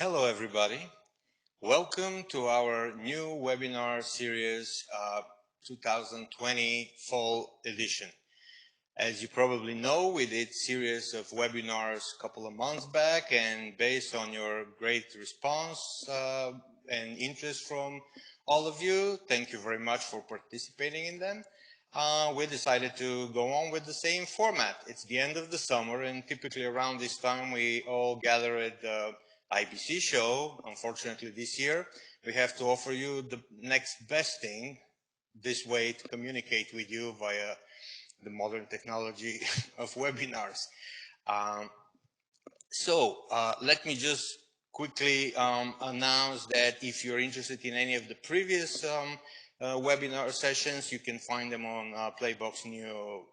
Hello everybody, welcome to our new webinar series 2020 Fall Edition. As you probably know, we did a series of webinars a couple of months back, and based on your great response and interest from all of you, thank you very much for participating in them. We decided to go on with the same format. It's the end of the summer, and typically around this time we all gather at the IBC show. Unfortunately, this year we have to offer you the next best thing, this way to communicate with you via the modern technology of webinars. Let me just quickly announce that if you're interested in any of the previous webinar sessions, you can find them on PlayBox Neo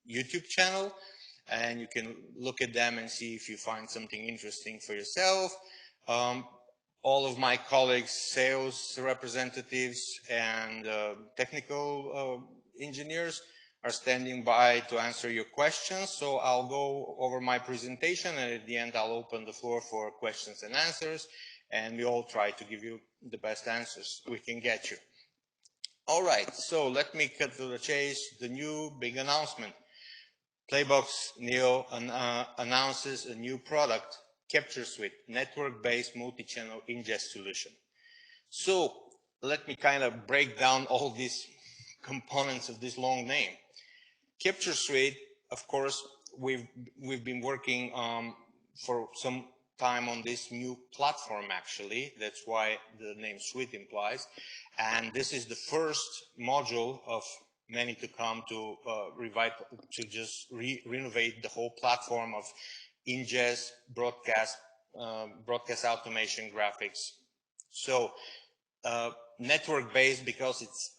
YouTube channel, and you can look at them and see if you find something interesting for yourself. All of my colleagues, sales representatives and technical engineers are standing by to answer your questions. So I'll go over my presentation, and at the end I'll open the floor for questions and answers, and we all try to give you the best answers we can get you. All right, so let me cut to the chase. The new big announcement. PlayBox Neo announces a new product, Capture Suite, network-based multi-channel ingest solution. So let me kind of break down all these components of this long name. Capture Suite, of course, we've been working for some time on this new platform, actually. That's why the name Suite implies. And this is the first module of many to come to renovate the whole platform of ingest, broadcast automation, graphics. So network-based because it's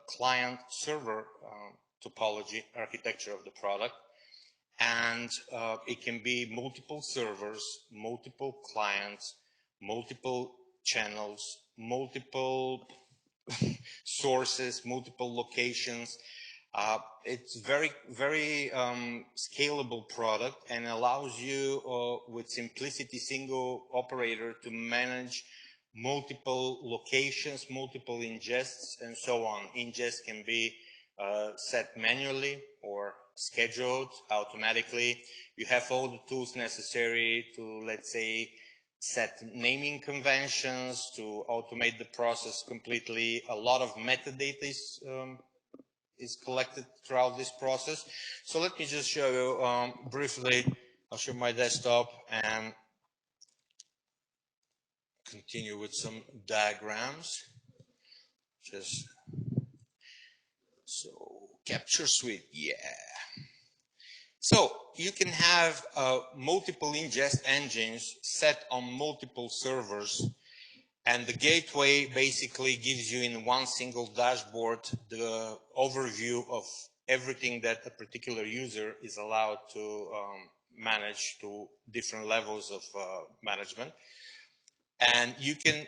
client-server topology architecture of the product, and it can be multiple servers, multiple clients, multiple channels, multiple sources, multiple locations. It's very scalable product and allows you with simplicity, single operator to manage multiple locations, multiple ingests, and so on. Ingest can be set manually or scheduled automatically. You have all the tools necessary to, let's say, set naming conventions to automate the process completely. A lot of metadata is collected throughout this process. So let me just show you briefly. I'll show my desktop and continue with some diagrams. So Capture Suite, yeah. So you can have multiple ingest engines set on multiple servers, and the gateway basically gives you in one single dashboard the overview of everything that a particular user is allowed to manage to different levels of management. And you can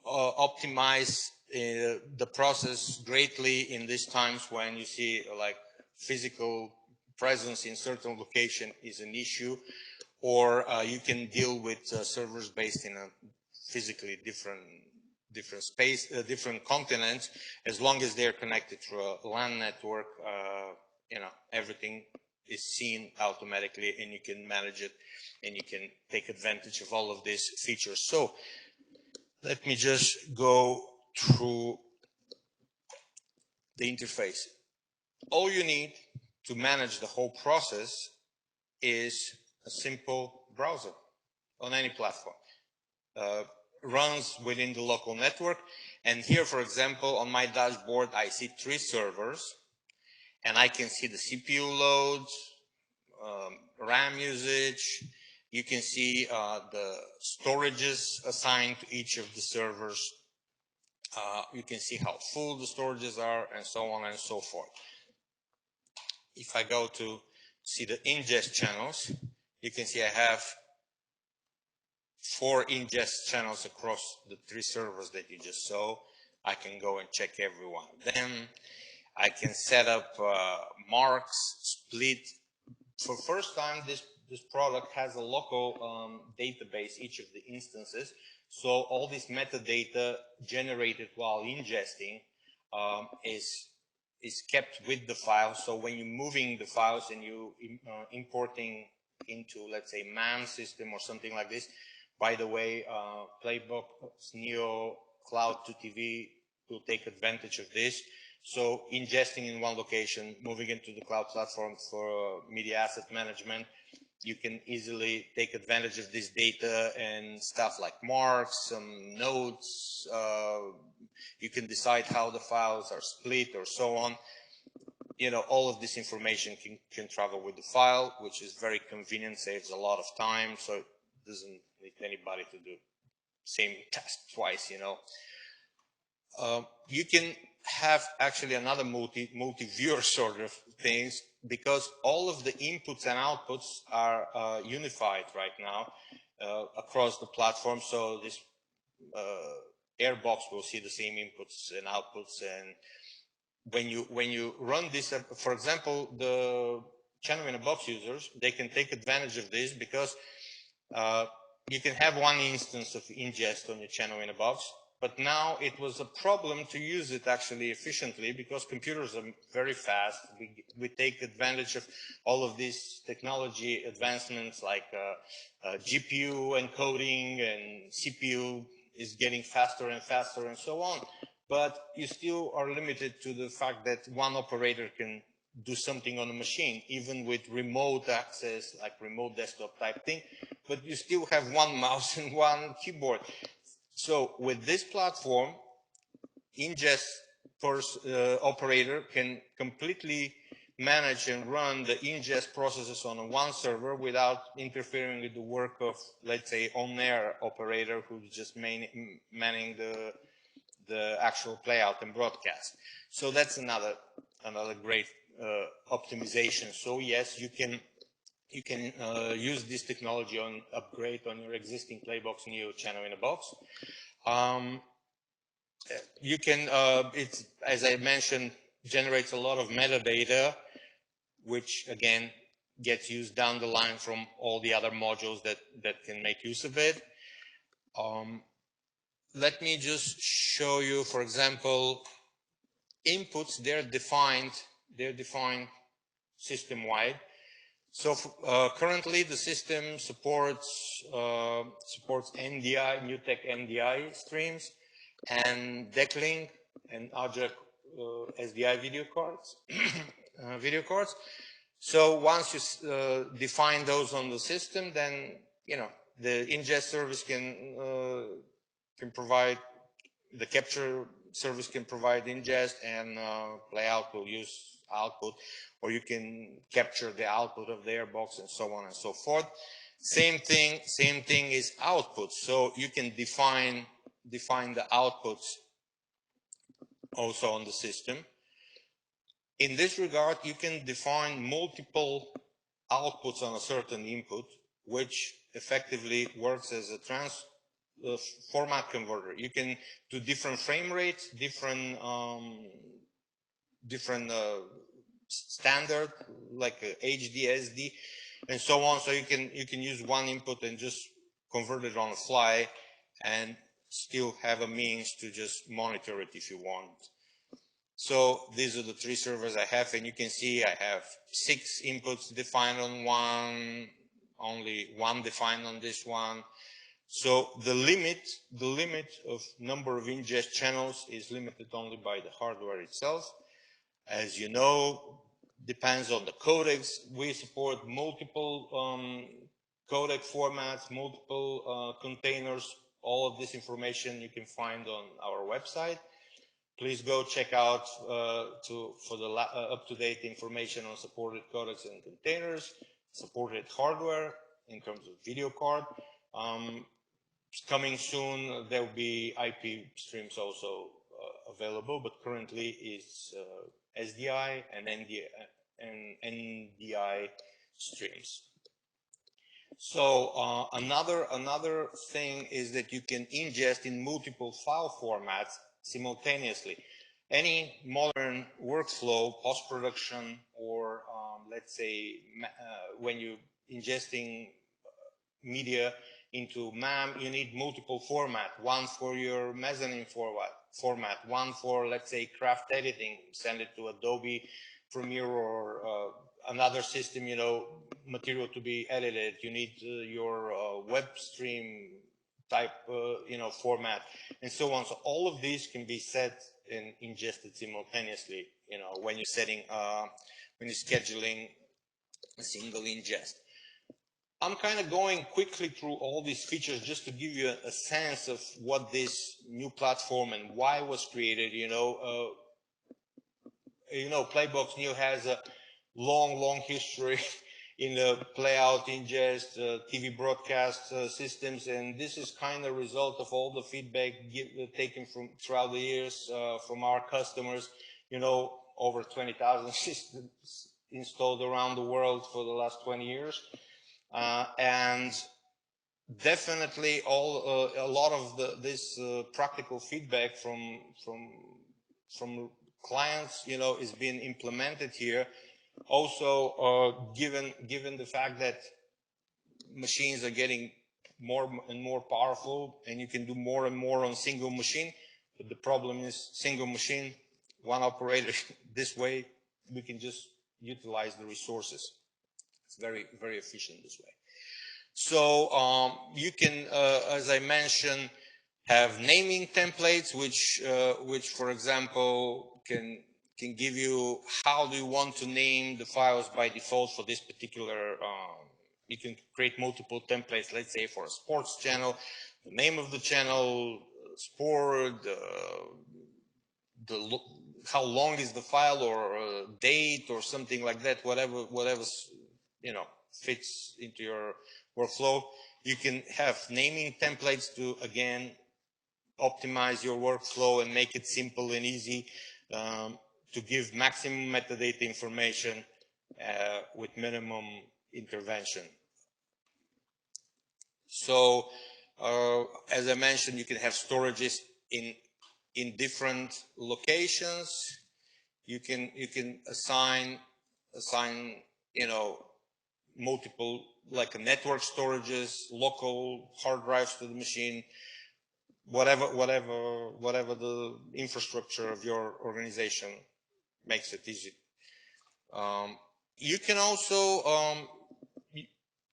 optimize the process greatly in these times when you see like physical presence in certain location is an issue, or you can deal with servers based in a physically different space, different continents. As long as they're connected through a LAN network, everything is seen automatically, and you can manage it, and you can take advantage of all of these features. So let me just go through the interface. All you need to manage the whole process is a simple browser on any platform. Runs within the local network. And here, for example, on my dashboard, I see 3 servers, and I can see the CPU loads, RAM usage. You can see the storages assigned to each of the servers. You can see how full the storages are, and so on and so forth. If I go to see the ingest channels, you can see I have 4 ingest channels across the 3 servers that you just saw. I can go and check every one of them. I can set up marks, split. For first time, this this product has a local database, each of the instances. So all this metadata generated while ingesting is kept with the file. So when you're moving the files and you importing into, let's say, MAM system or something like this, by the way, PlayBox Neo Cloud to TV will take advantage of this. So ingesting in one location, moving into the cloud platform for media asset management, you can easily take advantage of this data and stuff like marks, some notes. You can decide how the files are split or so on. You know, all of this information can travel with the file, which is very convenient, saves a lot of time, so it doesn't need anybody to do same task twice, you know. You can have actually another multi-viewer sort of things, because all of the inputs and outputs are unified right now across the platform. So this Airbox will see the same inputs and outputs, and when you run this, for example, the channel in a box users, they can take advantage of this, because you can have one instance of ingest on your channel in a box, but now it was a problem to use it actually efficiently, because computers are very fast. We take advantage of all of these technology advancements, like GPU encoding, and CPU is getting faster and faster and so on. But you still are limited to the fact that one operator can do something on a machine, even with remote access, like remote desktop type thing, but you still have one mouse and one keyboard. So with this platform, ingest operator can completely manage and run the ingest processes on one server without interfering with the work of, let's say, on-air operator who's just manning the actual playout and broadcast. So that's another great optimization. So yes, you can use this technology on upgrade on your existing PlayBox Neo channel in a box. You can, it's, as I mentioned, generates a lot of metadata, which again gets used down the line from all the other modules that can make use of it. Let me just show you, for example, inputs. They're defined system-wide. So currently the system supports NDI, NewTek NDI streams, and Decklink and AJAC SDI video cards. So once you define those on the system, then you know the ingest service can provide, the capture service can provide ingest, and playout will use output, or you can capture the output of the airbox and so on and so forth. Same thing is output. So you can define the outputs also on the system. In this regard, you can define multiple outputs on a certain input, which effectively works as a format converter. You can do different frame rates, different standard, like HD, SD, and so on. So you can use one input and just convert it on the fly, and still have a means to just monitor it if you want. So these are the 3 servers I have, and you can see I have 6 inputs defined on one, only 1 defined on this one. So the limit of number of ingest channels is limited only by the hardware itself. As you know, depends on the codecs. We support multiple codec formats, multiple containers. All of this information you can find on our website. Please go check out for the up-to-date information on supported codecs and containers, supported hardware in terms of video card. Coming soon, there will be IP streams also available, but currently it's SDI and NDI streams. So another thing is that you can ingest in multiple file formats simultaneously. any modern workflow, post-production, or let's say when you're ingesting media into MAM, you need multiple format. One for your mezzanine format, one for, let's say, craft editing, send it to Adobe Premiere or another system, you know, material to be edited. You need your web stream type, you know, format, and so on. So all of these can be set and ingested simultaneously, you know, when you're setting, when you're scheduling a single ingest. I'm kind of going quickly through all these features just to give you a sense of what this new platform and why it was created. PlayBox Neo has a long history in the playout, ingest, TV broadcast systems, and this is kind of a result of all the feedback taken from throughout the years from our customers. You know, over 20,000 systems installed around the world for the last 20 years. And definitely a lot of this practical feedback from clients, you know, is being implemented here. Also, given the fact that machines are getting more and more powerful, and you can do more and more on single machine, but the problem is single machine, one operator. This way, we can just utilize the resources. It's very efficient this way. So you can, as I mentioned, have naming templates, which for example, can give you how do you want to name the files by default for this particular. You can create multiple templates, let's say for a sports channel, the name of the channel, sport, how long is the file, or date, or something like that, whatever's, you know, fits into your workflow. You can have naming templates to, again, optimize your workflow and make it simple and easy, to give maximum metadata information with minimum intervention. So as I mentioned, you can have storages in different locations. You can assign, you know, multiple, like a network storages, local hard drives to the machine, whatever the infrastructure of your organization makes it easy. You can also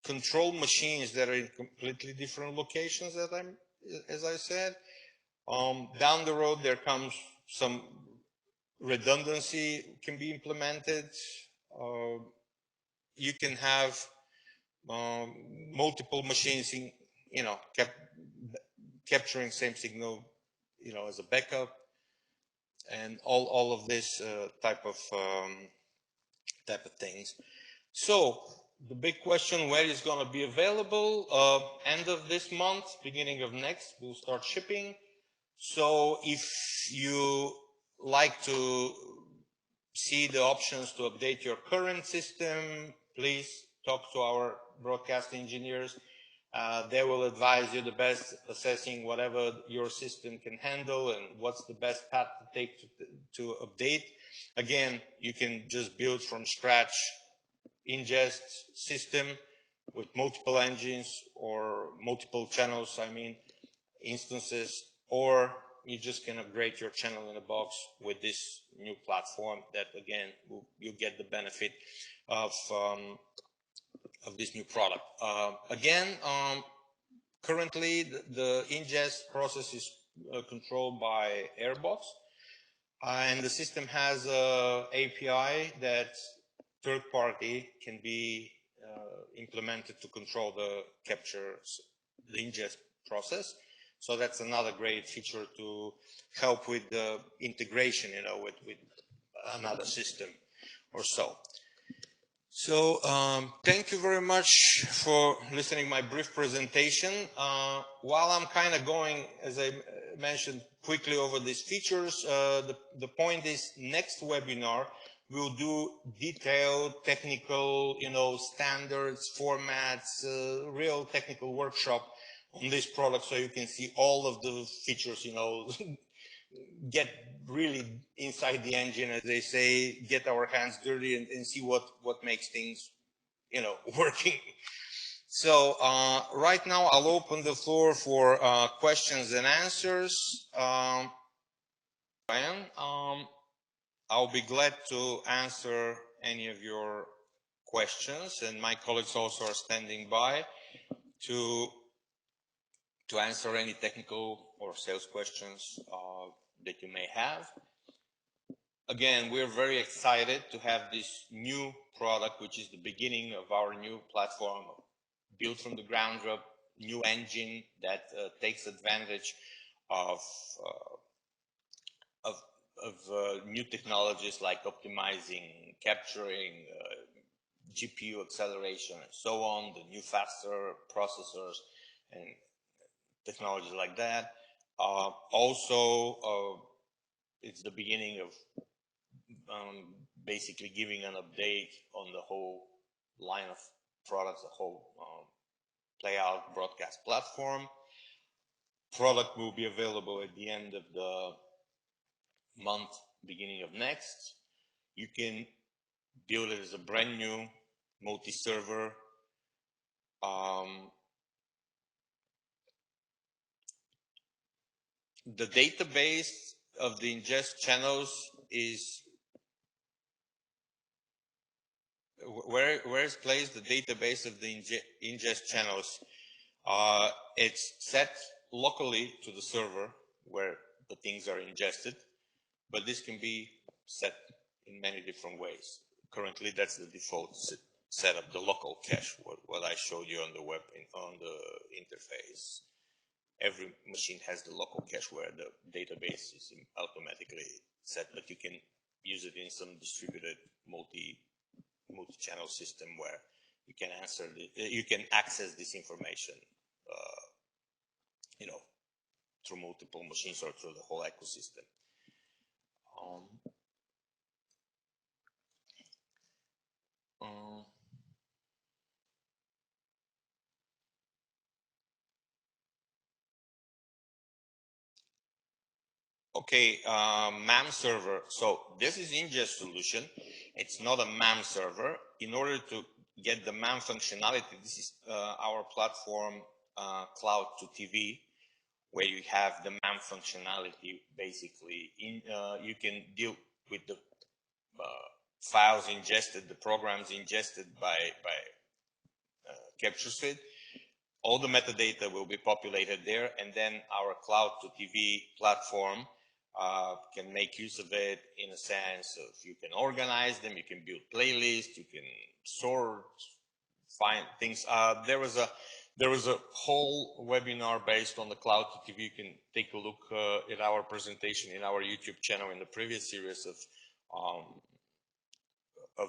control machines that are in completely different locations, as I said. Down the road, there comes some redundancy can be implemented. You can have multiple machines in, you know, capturing same signal, you know, as a backup, and all of this type of things. So the big question, where is going to be available? End of this month, beginning of next, we'll start shipping. So if you like to see the options to update your current system, please talk to our broadcast engineers. They will advise you the best, assessing whatever your system can handle and what's the best path to take to update. Again, you can just build from scratch ingest system with multiple engines or multiple channels, I mean, instances, or you just can upgrade your channel in a box with this new platform that, again, you get the benefit of this new product. Again, currently the ingest process is controlled by Airbox, and the system has a API that third party can be implemented to control the capture, the ingest process. So that's another great feature to help with the integration, you know, with another system or so. So thank you very much for listening to my brief presentation. While I'm kind of going, as I mentioned, quickly over these features, the point is next webinar we'll do detailed technical, you know, standards, formats, real technical workshop on this product, so you can see all of the features, you know, get really inside the engine, as they say, get our hands dirty and see what makes things, working. So right now I'll open the floor for questions and answers. Brian, I'll be glad to answer any of your questions, and my colleagues also are standing by to answer any technical or sales questions that you may have. Again, we're very excited to have this new product, which is the beginning of our new platform, built from the ground up, new engine that takes advantage of new technologies like optimizing, capturing, GPU acceleration, and so on, the new faster processors and technologies like that. Also, it's the beginning of basically giving an update on the whole line of products, the whole playout broadcast platform. Product will be available at the end of the month, beginning of next. You can build it as a brand new multi-server. The database of the ingest channels is where is placed the database of the ingest channels. It's set locally to the server where the things are ingested, but this can be set in many different ways. Currently, that's the default setup, the local cache, what I showed you on the web, on the interface. Every machine has the local cache where the database is automatically set, but you can use it in some distributed multi-channel system where you can access this information, through multiple machines or through the whole ecosystem. Okay, MAM server. So this is ingest solution. It's not a MAM server. In order to get the MAM functionality, this is our platform, Cloud to TV, where you have the MAM functionality. Basically, you can deal with the files ingested, the programs ingested by Capture Suite. All the metadata will be populated there, and then our Cloud to TV platform can make use of it in a sense of you can organize them, you can build playlists, you can sort, find things. There was a whole webinar based on the Cloud to TV. You can take a look at our presentation in our YouTube channel in the previous series of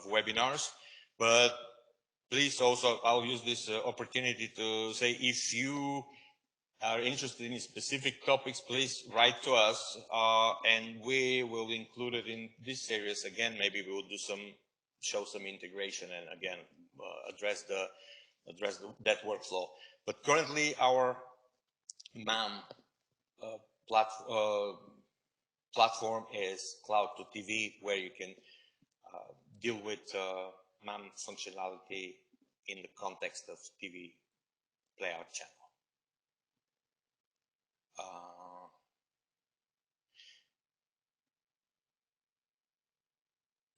webinars. But please also, I'll use this opportunity to say, if you are interested in specific topics, please write to us, and we will include it in this series. Again, maybe we will show some integration and again address that workflow. But currently, our MAM platform is Cloud to TV, where you can deal with MAM functionality in the context of TV playout channel.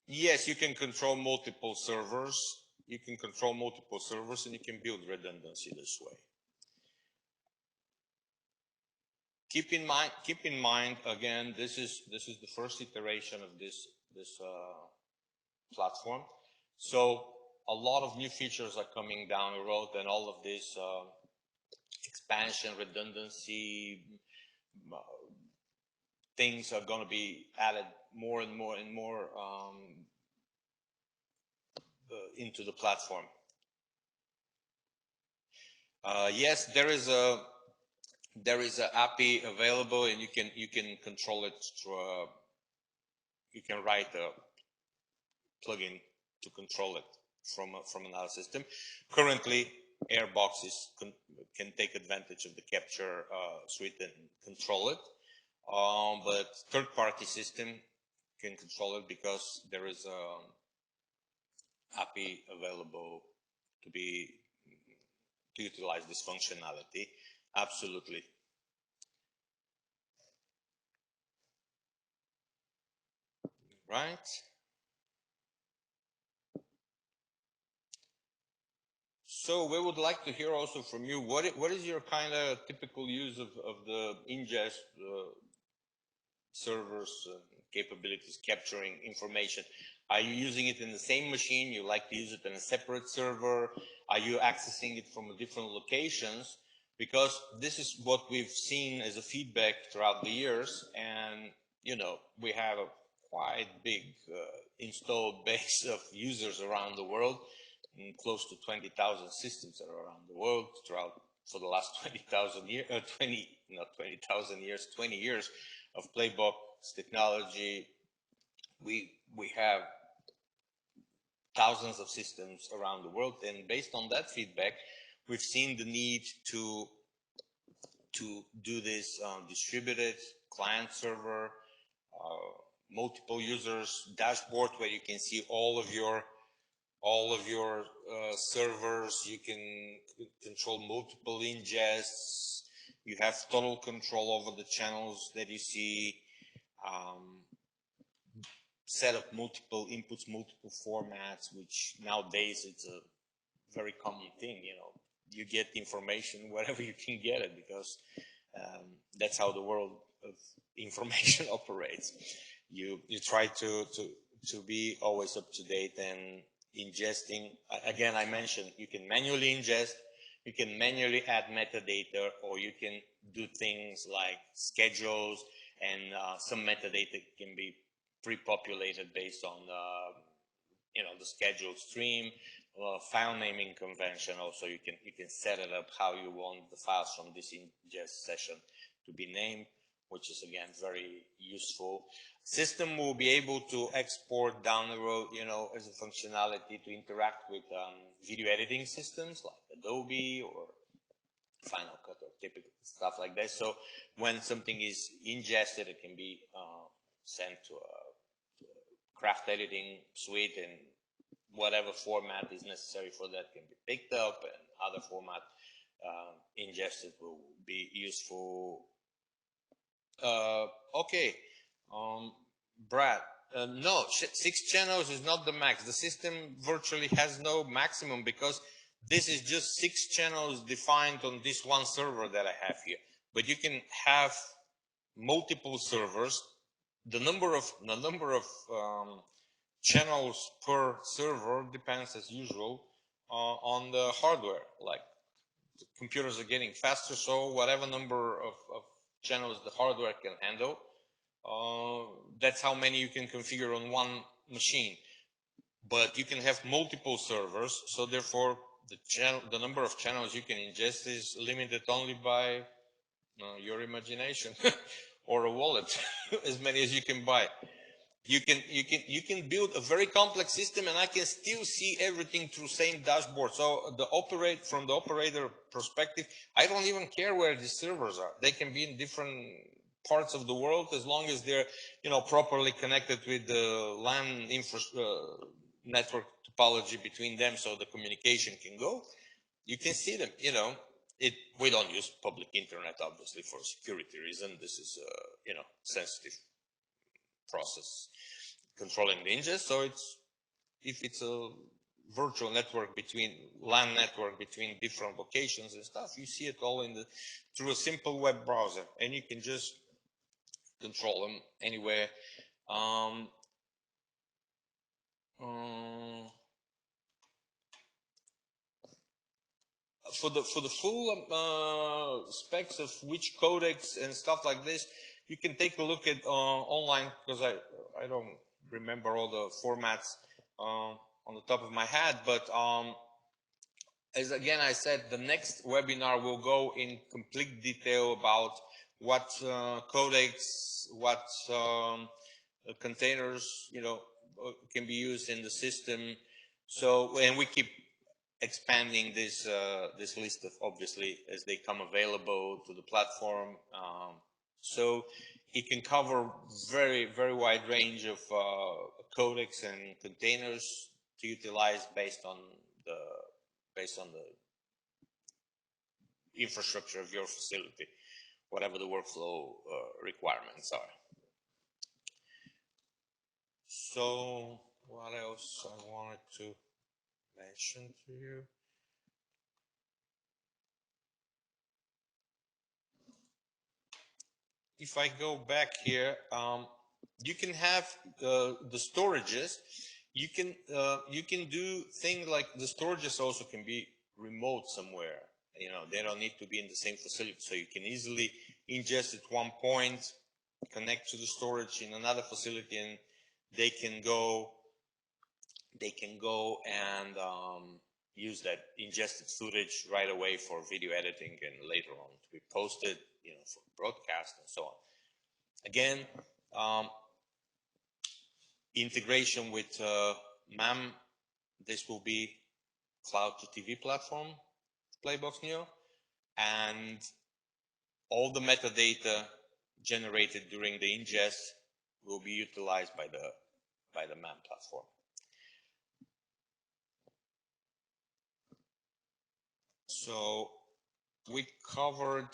Yes, you can control multiple servers. You can control multiple servers, and you can build redundancy this way. Keep in mind. Again, this is the first iteration of this platform. So a lot of new features are coming down the road, and all of this expansion, redundancy things are going to be added more and more and more into the platform. Yes, there is a API available, and you can control it through you can write a plugin to control it from another system. Currently, Airbox can take advantage of the Capture Suite and control it. but third-party system can control it because there is a API available to be to utilize this functionality. Absolutely. Right. So we would like to hear also from you. What is your kind of typical use of the ingest servers capabilities capturing information? Are you using it in the same machine? You like to use it in a separate server? Are you accessing it from different locations? Because this is what we've seen as a feedback throughout the years, and you know we have a quite big installed base of users around the world, and close to 20,000 systems that are around the world throughout for the last 20,000 years, 20 not 20,000 years, 20 years of PlayBox technology. We have thousands of systems around the world, and based on that feedback, we've seen the need to do this distributed client server, multiple users dashboard where you can see all of your servers. You can control multiple ingests. You have total control over the channels that you see. Set up multiple inputs, multiple formats, which nowadays it's a very common thing. You know, you get information wherever you can get it, because that's how the world of information operates. You try to be always up to date and ingesting. Again, I mentioned you can manually ingest, you can manually add metadata, or you can do things like schedules, and some metadata can be pre-populated based on the scheduled stream. File naming convention. Also, you can set it up how you want the files from this ingest session to be named, which is again very useful. System will be able to export down the road, as a functionality to interact with video editing systems like Adobe or Final Cut or typical stuff like that. So when something is ingested, it can be sent to a craft editing suite, and whatever format is necessary for that can be picked up, and other format ingested will be useful. Okay, Brad, no, 6 channels is not the max. The system virtually has no maximum, because this is just 6 channels defined on this one server that I have here. But you can have multiple servers. The number of channels per server depends, as usual, on the hardware. Like, the computers are getting faster, so whatever number of channels the hardware can handle, that's how many you can configure on one machine. But you can have multiple servers, so therefore the number of channels you can ingest is limited only by your imagination or a wallet, as many as you can buy. You can build a very complex system, and I can still see everything through same dashboard. So from the operator perspective, I don't even care where the servers are. They can be in different parts of the world, as long as they're properly connected with the LAN network topology between them, so the communication can go. You can see them. We don't use public internet, obviously, for security reason. This is sensitive process controlling the ingest. So if it's a virtual network between LAN network between different locations and stuff, you see it all through a simple web browser, and you can just control them anywhere. For the full specs of which codecs and stuff like this, you can take a look at online, because I don't remember all the formats on the top of my head. But as again I said, the next webinar will go in complete detail about what codecs, what containers can be used in the system. So, and we keep expanding this list of, obviously, as they come available to the platform. So it can cover very wide range of codecs and containers to utilize based on the infrastructure of your facility, whatever the workflow requirements are. So what else I wanted to mention to you? If I go back here, you can have the storages. You can do things like the storages also can be remote somewhere. You know, they don't need to be in the same facility, so you can easily ingest at one point, connect to the storage in another facility, and they can go and use that ingested footage right away for video editing and later on to be posted, you know, for broadcast and so on. Again, integration with MAM, this will be cloud to TV platform, PlayBox Neo, and all the metadata generated during the ingest will be utilized by the MAM platform. So we covered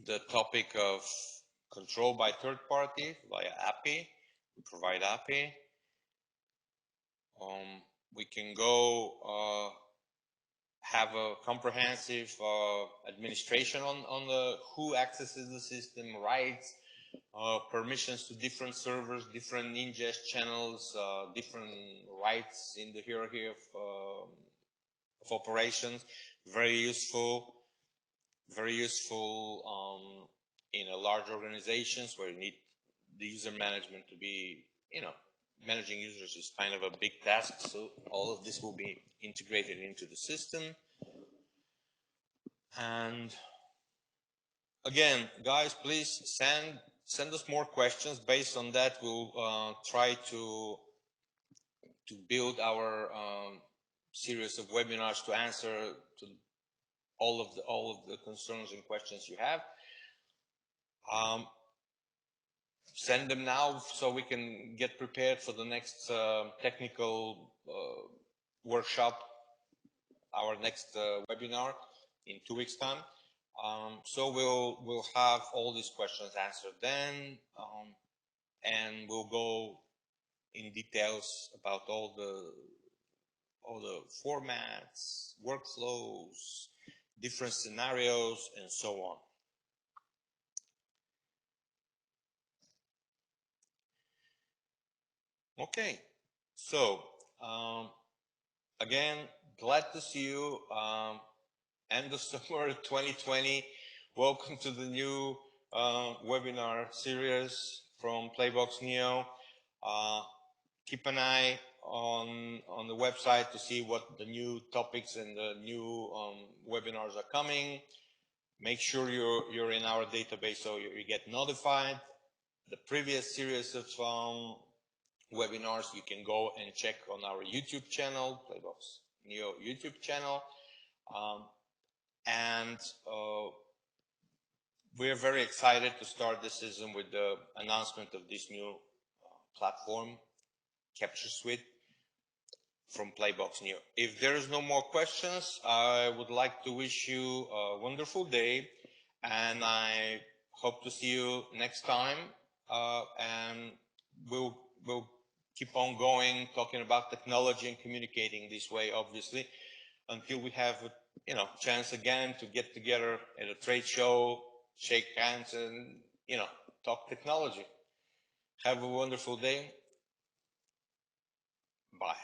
the topic of control by third party via API. We provide API. We can go have a comprehensive administration on the who accesses the system, rights, permissions to different servers, different ingest channels, different rights in the hierarchy of operations. Very useful in a large organizations where you need the user management to be, you know, managing users is kind of a big task, so all of this will be integrated into the system. And again, guys, please send us more questions. Based on that, we'll try to build our series of webinars to answer to all of the concerns and questions you have. Send them now so we can get prepared for the next technical workshop, our next webinar in 2 weeks' time. So we'll have all these questions answered then, and we'll go in details about all the formats, workflows, different scenarios, and so on. Okay, so again, glad to see you. End of summer 2020. Welcome to the new webinar series from PlayBox Neo. Keep an eye on the website to see what the new topics and the new webinars are coming. Make sure you're in our database so you get notified. The previous series of webinars you can go and check on our YouTube channel, PlayBox Neo YouTube channel. And we're very excited to start this season with the announcement of this new platform, Capture Suite from PlayBox Neo. If there is no more questions, I would like to wish you a wonderful day, and I hope to see you next time. And we'll keep on going, talking about technology and communicating this way, obviously, until we have a chance again to get together at a trade show, shake hands, and talk technology. Have a wonderful day. Bye.